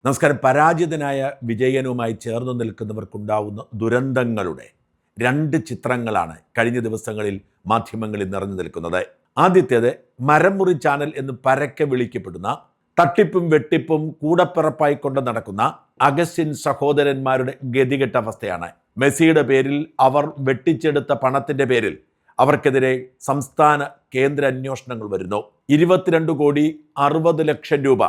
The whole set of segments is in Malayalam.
നമസ്കാരം. പരാജിതനായ വിജയനുമായി ചേർന്ന് നിൽക്കുന്നവർക്കുണ്ടാവുന്ന ദുരന്തങ്ങളുടെ രണ്ട് ചിത്രങ്ങളാണ് കഴിഞ്ഞ ദിവസങ്ങളിൽ മാധ്യമങ്ങളിൽ നിറഞ്ഞു നിൽക്കുന്നത്. ആദ്യത്തേത് മരംമുറി ചാനൽ എന്ന് പരക്കെ വിളിക്കപ്പെടുന്ന തട്ടിപ്പും വെട്ടിപ്പും കൂടപ്പിറപ്പായി കൊണ്ട് നടക്കുന്ന അഗസ്റ്റിൻ സഹോദരന്മാരുടെ ഗതികെട്ട അവസ്ഥയാണ്. മെസ്സിയുടെ പേരിൽ അവർ വെട്ടിച്ചെടുത്ത പണത്തിന്റെ പേരിൽ അവർക്കെതിരെ സംസ്ഥാന കേന്ദ്ര അന്വേഷണങ്ങൾ വരുന്നു. 22,60,00,000 രൂപ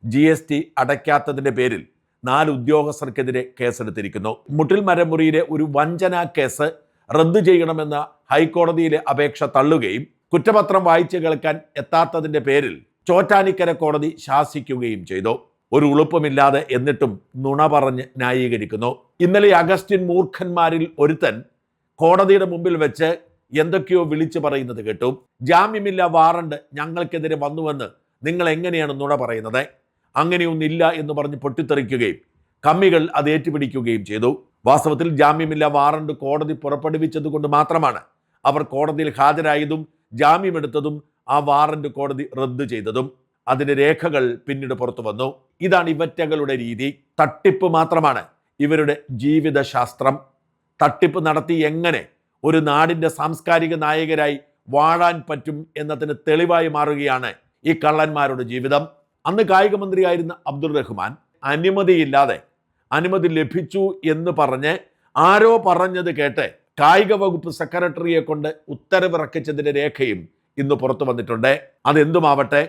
GST അടയ്ക്കാത്തതിന്റെ പേരിൽ 4 ഉദ്യോഗസ്ഥർക്കെതിരെ കേസെടുത്തിരിക്കുന്നു. മുട്ടിൽ മരമുറിയിലെ ഒരു വഞ്ചനാ കേസ് റദ്ദു ചെയ്യണമെന്ന ഹൈക്കോടതിയിലെ അപേക്ഷ തള്ളുകയും കുറ്റപത്രം വായിച്ചു കേൾക്കാൻ എത്താത്തതിന്റെ പേരിൽ ചോറ്റാനിക്കര കോടതി ശാസിക്കുകയും ചെയ്തു. ഒരു ഉളുപ്പുമില്ലാതെ എന്നിട്ടും നുണ പറഞ്ഞ് ന്യായീകരിക്കുന്നു. ഇന്നലെ അഗസ്റ്റിൻ മൂർഖന്മാരിൽ ഒരുത്തൻ കോടതിയുടെ മുമ്പിൽ വെച്ച് എന്തൊക്കെയോ വിളിച്ചു പറയുന്നത് കേട്ടു. ജാമ്യമില്ല വാറണ്ട് ഞങ്ങൾക്കെതിരെ വന്നുവെന്ന് നിങ്ങൾ എങ്ങനെയാണ് നുണ പറയുന്നത്? അങ്ങനെയൊന്നില്ല എന്ന് പറഞ്ഞ് പൊട്ടിത്തെറിക്കുകയും കമ്മികൾ അത് ഏറ്റുപിടിക്കുകയും ചെയ്തു. വാസ്തവത്തിൽ ജാമ്യമില്ല വാറണ്ട് കോടതി പുറപ്പെടുവിച്ചത് കൊണ്ട് മാത്രമാണ് അവർ കോടതിയിൽ ഹാജരായതും ജാമ്യമെടുത്തതും ആ വാറണ്ട് കോടതി റദ്ദു ചെയ്തതും. അതിന്റെ രേഖകൾ പിന്നീട് പുറത്തു വന്നു. ഇതാണ് ഇവറ്റകളുടെ രീതി. തട്ടിപ്പ് മാത്രമാണ് ഇവരുടെ ജീവിതശാസ്ത്രം. തട്ടിപ്പ് നടത്തി എങ്ങനെ ഒരു നാടിന്റെ സാംസ്കാരിക നായകരായി വാഴാൻ പറ്റും എന്നതിന് തെളിവായി മാറുകയാണ് ഈ കള്ളന്മാരുടെ ജീവിതം. അന്ന് കായിക മന്ത്രിയായിരുന്ന അബ്ദുൾ റഹ്മാൻ അനുമതിയില്ലാതെ അനുമതി ലഭിച്ചു എന്ന് പറഞ്ഞ് ആരോ പറഞ്ഞത് കേട്ട് കായിക വകുപ്പ് സെക്രട്ടറിയെ കൊണ്ട് ഉത്തരവിറക്കിച്ചതിന്റെ രേഖയും ഇന്ന് പുറത്തു വന്നിട്ടുണ്ട്. അതെന്തുമാവട്ടെ,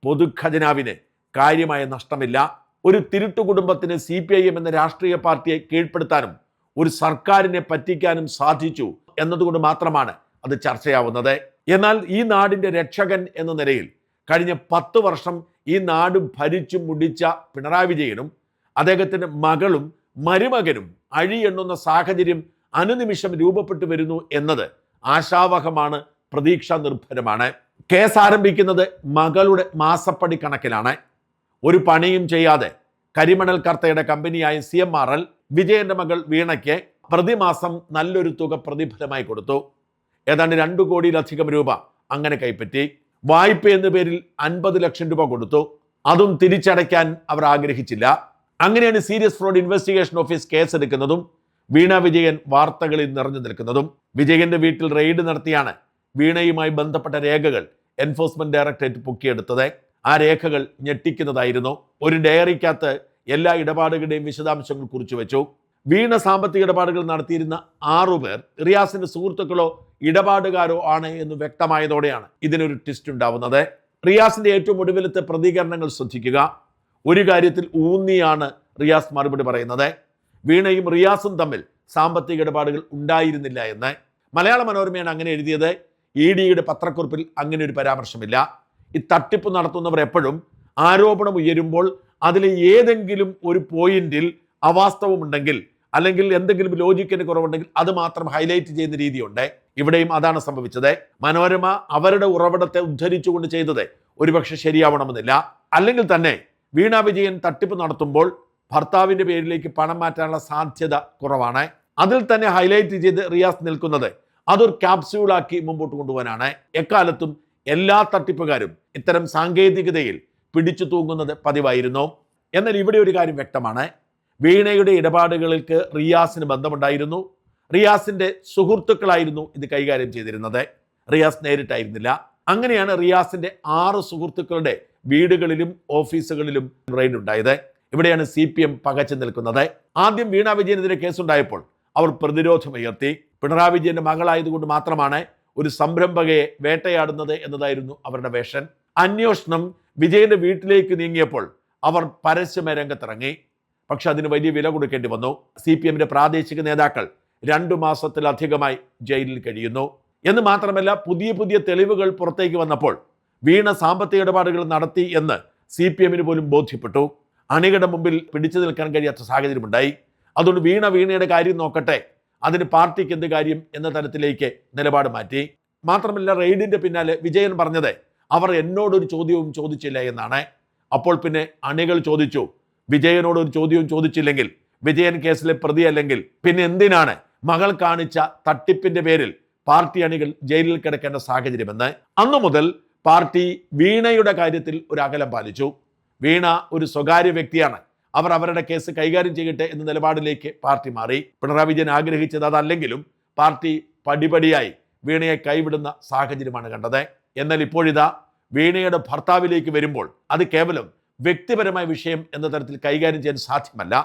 പൊതുഖജനാവിന് കാര്യമായ നഷ്ടമില്ല. ഒരു തിരുട്ടു കുടുംബത്തിന് CPIM എന്ന രാഷ്ട്രീയ പാർട്ടിയെ കീഴ്പ്പെടുത്താനും ഒരു സർക്കാരിനെ പറ്റിക്കാനും സാധിച്ചു എന്നതുകൊണ്ട് മാത്രമാണ് അത് ചർച്ചയാവുന്നത്. എന്നാൽ ഈ നാടിന്റെ രക്ഷകൻ എന്ന നിലയിൽ കഴിഞ്ഞ 10 വർഷം ഈ നാട് ഭരിച്ചു മുടിച്ച പിണറായി വിജയനും അദ്ദേഹത്തിന്റെ മകളും മരുമകനും അഴിയെണ്ണുന്ന സാഹചര്യം അനുനിമിഷം രൂപപ്പെട്ടു വരുന്നു എന്നത് ആശാവഹമാണ്, പ്രതീക്ഷാ നിർഭരമാണ്. കേസ് ആരംഭിക്കുന്നത് മകളുടെ മാസപ്പടി കണക്കിലാണ്. ഒരു പണിയും ചെയ്യാതെ കരിമണൽ കർത്തയുടെ കമ്പനിയായ CMRL വിജയന്റെ മകൾ വീണയ്ക്ക് പ്രതിമാസം നല്ലൊരു തുക പ്രതിഫലമായി കൊടുത്തു. ഏതാണ്ട് 2 കോടിയിലധികം രൂപ അങ്ങനെ കൈപ്പറ്റി. വായ്പ എന്ന പേരിൽ 50 ലക്ഷം രൂപ കൊടുത്തു. അതും തിരിച്ചടയ്ക്കാൻ അവർ ആഗ്രഹിച്ചില്ല. അങ്ങനെയാണ് serious fraud investigation office കേസെടുക്കുന്നതും Veena Vijayan വാർത്തകളിൽ നിറഞ്ഞു നിൽക്കുന്നതും. വിജയന്റെ വീട്ടിൽ റെയ്ഡ് നടത്തിയാണ് വീണയുമായി ബന്ധപ്പെട്ട രേഖകൾ എൻഫോഴ്സ്മെന്റ് ഡയറക്ടറേറ്റ് പൊക്കിയെടുത്തത്. ആ രേഖകൾ ഞെട്ടിക്കുന്നതായിരുന്നു. ഒരു ഡയറിക്കകത്ത് എല്ലാ ഇടപാടുകളുടെയും വിശദാംശങ്ങൾ കുറിച്ചു വെച്ചു. വീണ സാമ്പത്തിക ഇടപാടുകൾ നടത്തിയിരുന്ന 6 പേർ റിയാസിന്റെ സുഹൃത്തുക്കളോ ഇടപാടുകാരോ ആണ് എന്ന് വ്യക്തമായതോടെയാണ് ഇതിനൊരു ട്വിസ്റ്റ് ഉണ്ടാവുന്നത്. റിയാസിന്റെ ഏറ്റവും ഒടുവിലത്തെ പ്രതികരണങ്ങൾ ശ്രദ്ധിക്കുക. ഒരു കാര്യത്തിൽ ഊന്നിയാണ് റിയാസ് മറുപടി പറയുന്നത്. വീണയും റിയാസും തമ്മിൽ സാമ്പത്തിക ഇടപാടുകൾ ഉണ്ടായിരുന്നില്ല എന്ന്. മലയാള മനോരമയാണ് അങ്ങനെ എഴുതിയത്. EDയുടെ പത്രക്കുറിപ്പിൽ അങ്ങനെ ഒരു പരാമർശമില്ല. ഈ തട്ടിപ്പ് നടത്തുന്നവർ എപ്പോഴും ആരോപണം ഉയരുമ്പോൾ അതിൽ ഏതെങ്കിലും ഒരു പോയിന്റിൽ അവാസ്തവമുണ്ടെങ്കിൽ അല്ലെങ്കിൽ എന്തെങ്കിലും ലോജിക്കിന് കുറവുണ്ടെങ്കിൽ അത് മാത്രം ഹൈലൈറ്റ് ചെയ്യുന്ന രീതിയുണ്ട്. ഇവിടെയും അതാണ് സംഭവിച്ചത്. മനോരമ അവരുടെ ഉറവിടത്തെ ഉദ്ധരിച്ചുകൊണ്ട് ചെയ്തത് ഒരുപക്ഷെ ശരിയാവണമെന്നില്ല. അല്ലെങ്കിൽ തന്നെ വീണ വിജയൻ തട്ടിപ്പ് നടത്തുമ്പോൾ ഭർത്താവിന്റെ പേരിലേക്ക് പണം മാറ്റാനുള്ള സാധ്യത കുറവാണ്. അതിൽ തന്നെ ഹൈലൈറ്റ് ചെയ്ത് റിയാസ് നിൽക്കുന്നത് അതൊരു ക്യാപ്സ്യൂളാക്കി മുമ്പോട്ട് കൊണ്ടുപോകാനാണ്. എക്കാലത്തും എല്ലാ തട്ടിപ്പുകാരും ഇത്തരം സാങ്കേതികതയിൽ പിടിച്ചു തൂങ്ങുന്നത് പതിവായിരുന്നു. എന്നാൽ ഇവിടെ ഒരു കാര്യം വ്യക്തമാണ്. വീണയുടെ ഇടപാടുകൾക്ക് റിയാസിന് ബന്ധമുണ്ടായിരുന്നു. റിയാസിന്റെ സുഹൃത്തുക്കളായിരുന്നു ഇത് കൈകാര്യം ചെയ്തിരുന്നത്. റിയാസ് നേരിട്ടായിരുന്നില്ല. അങ്ങനെയാണ് റിയാസിന്റെ 6 സുഹൃത്തുക്കളുടെ വീടുകളിലും ഓഫീസുകളിലും റെയ്ഡ് ഉണ്ടായത്. ഇവിടെയാണ് CPM പകച്ചു നിൽക്കുന്നത്. ആദ്യം വീണ വിജയനെതിരെ കേസുണ്ടായപ്പോൾ അവർ പ്രതിരോധമുയർത്തി. പിണറായി വിജയന്റെ മകളായതുകൊണ്ട് മാത്രമാണ് ഒരു സംരംഭകയെ വേട്ടയാടുന്നത് എന്നതായിരുന്നു അവരുടെ വേഷൻ. അന്വേഷണം വിജയന്റെ വീട്ടിലേക്ക് നീങ്ങിയപ്പോൾ അവർ പരസ്യമ രംഗത്തിറങ്ങി. പക്ഷെ അതിന് വലിയ വില കൊടുക്കേണ്ടി വന്നു. CPMന്റെ പ്രാദേശിക നേതാക്കൾ 2 മാസത്തിലധികമായി ജയിലിൽ കഴിയുന്നു. എന്ന് മാത്രമല്ല, പുതിയ തെളിവുകൾ പുറത്തേക്ക് വന്നപ്പോൾ വീണ സാമ്പത്തിക ഇടപാടുകൾ നടത്തി എന്ന് CPMന് പോലും ബോധ്യപ്പെട്ടു. അണികളുടെ മുമ്പിൽ പിടിച്ചു നിൽക്കാൻ കഴിയാത്ത സാഹചര്യമുണ്ടായി. അതുകൊണ്ട് വീണയുടെ കാര്യം നോക്കട്ടെ, അതിന് പാർട്ടിക്ക് എന്ത് കാര്യം എന്ന തരത്തിലേക്ക് നിലപാട് മാറ്റി. മാത്രമല്ല, റെയ്ഡിന്റെ പിന്നാലെ വിജയൻ പറഞ്ഞത് അവർ എന്നോടൊരു ചോദ്യവും ചോദിച്ചില്ല എന്നാണ്. അപ്പോൾ പിന്നെ അണികൾ ചോദിച്ചു, വിജയനോട് ഒരു ചോദ്യവും ചോദിച്ചില്ലെങ്കിൽ, വിജയൻ കേസിലെ പ്രതി അല്ലെങ്കിൽ പിന്നെ എന്തിനാണ് മകൾ കാണിച്ച തട്ടിപ്പിന്റെ പേരിൽ പാർട്ടി അണികൾ ജയിലിൽ കിടക്കേണ്ട സാഹചര്യമെന്ന്. അന്നു മുതൽ പാർട്ടി വീണയുടെ കാര്യത്തിൽ ഒരു അകലം പാലിച്ചു. വീണ ഒരു സ്വകാര്യ വ്യക്തിയാണ്. അവർ അവരുടെ കേസ് കൈകാര്യം ചെയ്യട്ടെ എന്ന നിലപാടിലേക്ക് പാർട്ടി മാറി. പിണറായി വിജയൻ ആഗ്രഹിച്ചത് അതല്ലെങ്കിലും പാർട്ടി പടിപടിയായി വീണയെ കൈവിടുന്ന സാഹചര്യമാണ് കണ്ടത്. എന്നാൽ ഇപ്പോഴിതാ വീണയുടെ ഭർത്താവിലേക്ക് വരുമ്പോൾ അത് കേവലം വ്യക്തിപരമായ വിഷയം എന്ന തരത്തിൽ കൈകാര്യം ചെയ്യാൻ സാധ്യമല്ല.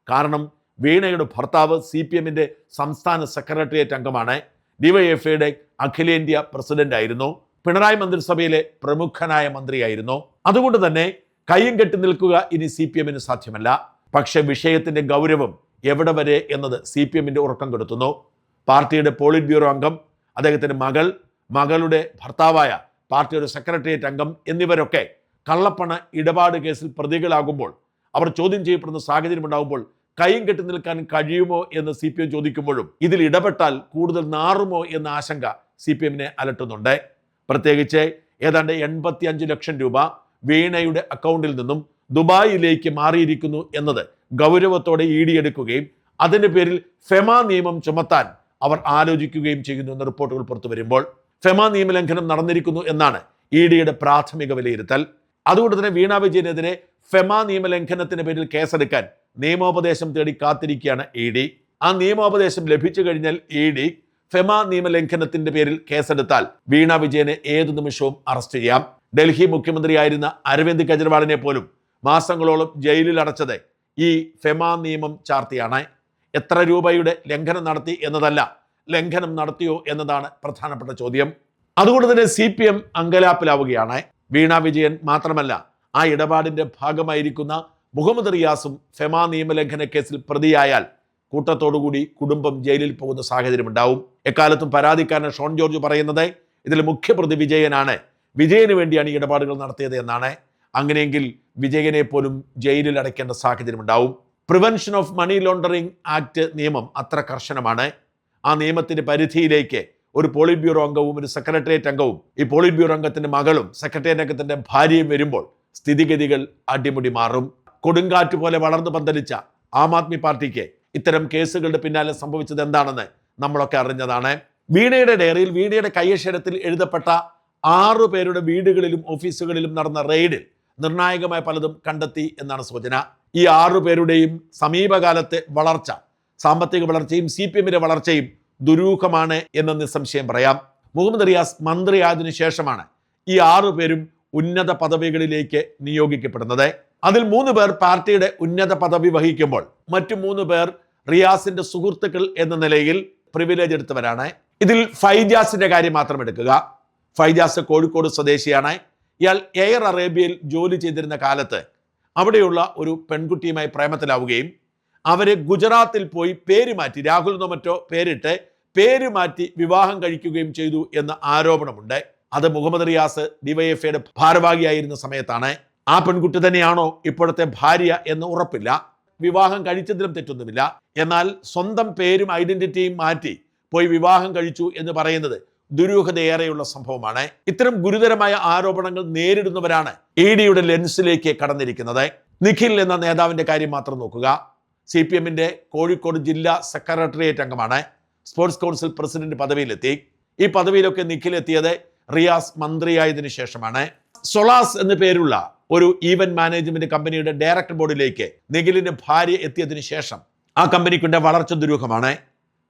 കാരണം വീണയുടെ ഭർത്താവ് CPM-ന്റെ സംസ്ഥാന സെക്രട്ടേറിയറ്റ് അംഗമാണ്, ഡിവൈഎഫ്ഐയുടെ അഖിലേന്ത്യാ പ്രസിഡന്റ് ആയിരുന്നു, പിണറായി മന്ത്രിസഭയിലെ പ്രമുഖനായ മന്ത്രിയായിരുന്നു. അതുകൊണ്ട് തന്നെ കയ്യും കെട്ടി നിൽക്കുക ഇനി CPM-ന് സാധ്യമല്ല. പക്ഷെ വിഷയത്തിന്റെ ഗൗരവം എവിടെ വരെ എന്നത് CPM-ന്റെ ഉറക്കം കെടുത്തുന്നു. പാർട്ടിയുടെ പോളിറ്റ് ബ്യൂറോ അംഗം, അദ്ദേഹത്തിന്റെ മകളുടെ ഭർത്താവായ പാർട്ടിയുടെ സെക്രട്ടേറിയറ്റ് അംഗം എന്നിവരൊക്കെ കള്ളപ്പണ ഇടപാട് കേസിൽ പ്രതികളാകുമ്പോൾ, അവർ ചോദ്യം ചെയ്യപ്പെടുന്ന സാഹചര്യം ഉണ്ടാകുമ്പോൾ കയ്യും കെട്ടി നിൽക്കാൻ കഴിയുമോ എന്ന് CPM ചോദിക്കുമ്പോഴും ഇതിൽ ഇടപെട്ടാൽ കൂടുതൽ നാറുമോ എന്ന ആശങ്ക CPM-നെ അലട്ടുന്നുണ്ട്. പ്രത്യേകിച്ച് ഏതാണ്ട് 85 ലക്ഷം രൂപ വീണയുടെ അക്കൗണ്ടിൽ നിന്നും ദുബായിലേക്ക് മാറിയിരിക്കുന്നു എന്നത് ഗൗരവത്തോടെ ED എടുക്കുകയും അതിന്റെ പേരിൽ ഫെമ നിയമം ചുമത്താൻ അവർ ആലോചിക്കുകയും ചെയ്യുന്നു എന്ന റിപ്പോർട്ടുകൾ പുറത്തു വരുമ്പോൾ ഫെമ നിയമലംഘനം നടന്നിരിക്കുന്നു എന്നാണ് EDയുടെ പ്രാഥമിക വിലയിരുത്തൽ. അതുകൊണ്ട് തന്നെ വീണ വിജയനെതിരെ ഫെമ നിയമലംഘനത്തിന്റെ പേരിൽ കേസെടുക്കാൻ നിയമോപദേശം തേടി കാത്തിരിക്കുകയാണ് ED. ആ നിയമോപദേശം ലഭിച്ചു കഴിഞ്ഞാൽ ED ഫെമ നിയമലംഘനത്തിന്റെ പേരിൽ കേസെടുത്താൽ വീണ വിജയനെ ഏതു നിമിഷവും അറസ്റ്റ് ചെയ്യാം. ഡൽഹി മുഖ്യമന്ത്രിയായിരുന്ന അരവിന്ദ് കെജ്രിവാളിനെ പോലും മാസങ്ങളോളം ജയിലിൽ അടച്ചത് ഈ ഫെമ നിയമം ചാർത്തിയാണ്. എത്ര രൂപയുടെ ലംഘനം നടത്തി എന്നതല്ല, ലംഘനം നടത്തിയോ എന്നതാണ് പ്രധാനപ്പെട്ട ചോദ്യം. അതുകൊണ്ട് തന്നെ CPM അങ്കലാപ്പിലാവുകയാണ്. വീണ വിജയൻ മാത്രമല്ല, ആ ഇടപാടിന്റെ ഭാഗമായിരിക്കുന്ന മുഹമ്മദ് റിയാസും ഫെമ നിയമലംഘന കേസിൽ പ്രതിയായാൽ കൂട്ടത്തോടുകൂടി കുടുംബം ജയിലിൽ പോകുന്ന സാഹചര്യം ഉണ്ടാവും. എക്കാലത്തും പരാതിക്കാരൻ ഷോൺ ജോർജ് പറയുന്നത് ഇതിൽ മുഖ്യപ്രതി വിജയനാണ്, വിജയന് വേണ്ടിയാണ് ഈ ഇടപാടുകൾ നടത്തിയത് എന്നാണ്. അങ്ങനെയെങ്കിൽ വിജയനെ പോലും ജയിലിൽ അടയ്ക്കേണ്ട സാഹചര്യം ഉണ്ടാവും. Prevention of money laundering act നിയമം അത്ര കർശനമാണ്. ആ നിയമത്തിന്റെ പരിധിയിലേക്ക് ഒരു പോളിറ്റ് ബ്യൂറോ അംഗവും ഒരു സെക്രട്ടേറിയറ്റ് അംഗവും ഈ പോളിറ്റ് ബ്യൂറോ അംഗത്തിന്റെ മകളും സെക്രട്ടേറിയറ്റ് അംഗത്തിന്റെ ഭാര്യയും വരുമ്പോൾ സ്ഥിതിഗതികൾ അടിമുടി മാറും. കൊടുങ്കാറ്റ് പോലെ വളർന്നു പന്തലിച്ച ആം ആദ്മി പാർട്ടിക്ക് ഇത്തരം കേസുകളുടെ പിന്നാലെ സംഭവിച്ചത് എന്താണെന്ന് നമ്മളൊക്കെ അറിഞ്ഞതാണ്. വീണയുടെ ഡയറിയിൽ വീണയുടെ കൈയക്ഷരത്തിൽ എഴുതപ്പെട്ട 6 പേരുടെ വീടുകളിലും ഓഫീസുകളിലും നടന്ന റെയ്ഡിൽ നിർണായകമായ പലതും കണ്ടെത്തി എന്നാണ് സൂചന. ഈ 6 പേരുടെയും സമീപകാലത്തെ വളർച്ച, സാമ്പത്തിക വളർച്ചയും CPM-ന്റെ വളർച്ചയും ദുരൂഹമാണ് എന്ന് നിസ്സംശയം പറയാം. മുഹമ്മദ് റിയാസ് മന്ത്രിയായതിനു ശേഷമാണ് ഈ 6 പേരും ഉന്നത പദവികളിലേക്ക് നിയോഗിക്കപ്പെടുന്നത്. അതിൽ 3 പേർ പാർട്ടിയുടെ ഉന്നത പദവി വഹിക്കുമ്പോൾ മറ്റു 3 പേർ റിയാസിന്റെ സുഹൃത്തുക്കൾ എന്ന നിലയിൽ പ്രിവിലേജ് എടുത്തവരാണ്. ഇതിൽ ഫൈജാസിന്റെ കാര്യം മാത്രം എടുക്കുക. ഫൈജാസ് കോഴിക്കോട് സ്വദേശിയാണ്. ഇയാൾ എയർ അറേബ്യയിൽ ജോലി ചെയ്തിരുന്ന കാലത്ത് അവിടെയുള്ള ഒരു പെൺകുട്ടിയുമായി പ്രേമത്തിലാവുകയും അവരെ ഗുജറാത്തിൽ പോയി പേര് മാറ്റി, രാഹുൽ എന്നോ മറ്റോ പേരിട്ട് പേര് മാറ്റി വിവാഹം കഴിക്കുകയും ചെയ്തു എന്ന ആരോപണമുണ്ട്. അത് മുഹമ്മദ് റിയാസ് ഡിവൈഎഫ്ഐയുടെ ഭാരവാഹിയായിരുന്ന സമയത്താണ്. ആ പെൺകുട്ടി തന്നെയാണോ ഇപ്പോഴത്തെ ഭാര്യ എന്ന് ഉറപ്പില്ല. വിവാഹം കഴിച്ചതിലും തെറ്റൊന്നുമില്ല. എന്നാൽ സ്വന്തം പേരും ഐഡന്റിറ്റിയും മാറ്റി പോയി വിവാഹം കഴിച്ചു എന്ന് പറയുന്നത് ദുരൂഹതയേറെയുള്ള സംഭവമാണ്. ഇത്തരം ഗുരുതരമായ ആരോപണങ്ങൾ നേരിടുന്നവരാണ് EDയുടെ ലെൻസിലേക്ക് കടന്നിരിക്കുന്നത്. നിഖിൽ എന്ന നേതാവിന്റെ കാര്യം മാത്രം നോക്കുക. CPM-ന്റെ കോഴിക്കോട് ജില്ലാ സെക്രട്ടേറിയറ്റ് അംഗമാണ്. സ്പോർട്സ് കൗൺസിൽ പ്രസിഡന്റ് പദവിയിലെത്തി. ഈ പദവിയിലൊക്കെ നിഖിൽ എത്തിയത് റിയാസ് മന്ത്രിയായതിനു ശേഷമാണ്. സൊളാസ് എന്ന പേരുള്ള ഒരു ഈവന്റ് മാനേജ്മെന്റ് കമ്പനിയുടെ ഡയറക്ടർ ബോർഡിലേക്ക് നിഖിലിന്റെ ഭാര്യ എത്തിയതിനു ശേഷം ആ കമ്പനിക്കുണ്ട് വളർച്ച ദുരൂഹമാണ്.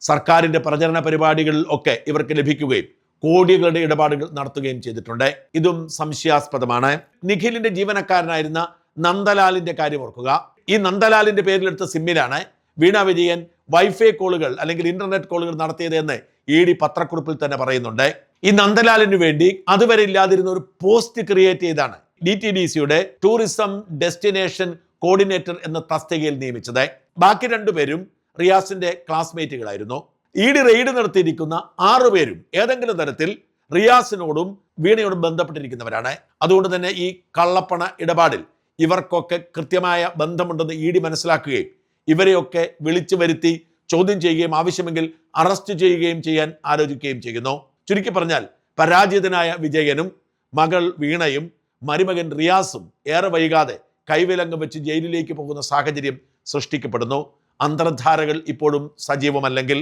സർക്കാരിന്റെ പ്രചരണ പരിപാടികളിൽ ഒക്കെ ഇവർക്ക് ലഭിക്കുകയും കോടികളുടെ ഇടപാടുകൾ നടത്തുകയും ചെയ്തിട്ടുണ്ട്. ഇതും സംശയാസ്പദമാണ്. നിഖിലിന്റെ ജീവനക്കാരനായിരുന്ന നന്ദലാലിന്റെ കാര്യം ഓർക്കുക. ഈ നന്ദലാലിന്റെ പേരിലെടുത്ത സിമ്മിലാണ് വീണ വിജയൻ വൈഫൈ കോളുകൾ അല്ലെങ്കിൽ ഇന്റർനെറ്റ് കോളുകൾ നടത്തിയത് എന്ന് ED പത്രക്കുറിപ്പിൽ തന്നെ പറയുന്നുണ്ട്. ഈ നന്ദലാലിന് വേണ്ടി അതുവരെ ഇല്ലാതിരുന്ന ഒരു പോസ്റ്റ് ക്രിയേറ്റ് ചെയ്താണ് DTDCയുടെ ടൂറിസം ഡെസ്റ്റിനേഷൻ കോർഡിനേറ്റർ എന്ന തസ്തികയിൽ നിയമിച്ചത്. ബാക്കി 2 പേരും റിയാസിന്റെ ക്ലാസ്മേറ്റുകളായിരുന്നു. ED റെയ്ഡ് നടത്തിയിരിക്കുന്ന 6 പേരും ഏതെങ്കിലും തരത്തിൽ റിയാസിനോടും വീണയോടും ബന്ധപ്പെട്ടിരിക്കുന്നവരാണ്. അതുകൊണ്ട് തന്നെ ഈ കള്ളപ്പണ ഇടപാടിൽ ഇവർക്കൊക്കെ കൃത്യമായ ബന്ധമുണ്ടെന്ന് ED മനസ്സിലാക്കുകയും ഇവരെയൊക്കെ വിളിച്ചു വരുത്തി ചോദ്യം ചെയ്യുകയും ആവശ്യമെങ്കിൽ അറസ്റ്റ് ചെയ്യുകയും ചെയ്യാൻ ആലോചിക്കുകയും ചെയ്യുന്നു. ചുരുക്കി പറഞ്ഞാൽ പരാജിതനായ വിജയനും മകൾ വീണയും മരുമകൻ റിയാസും ഏറെ വൈകാതെ കൈവിലങ്ങ് വെച്ച് ജയിലിലേക്ക് പോകുന്ന സാഹചര്യം സൃഷ്ടിക്കപ്പെടുന്നു. അന്തർധാരകൾ ഇപ്പോഴും സജീവമല്ലെങ്കിൽ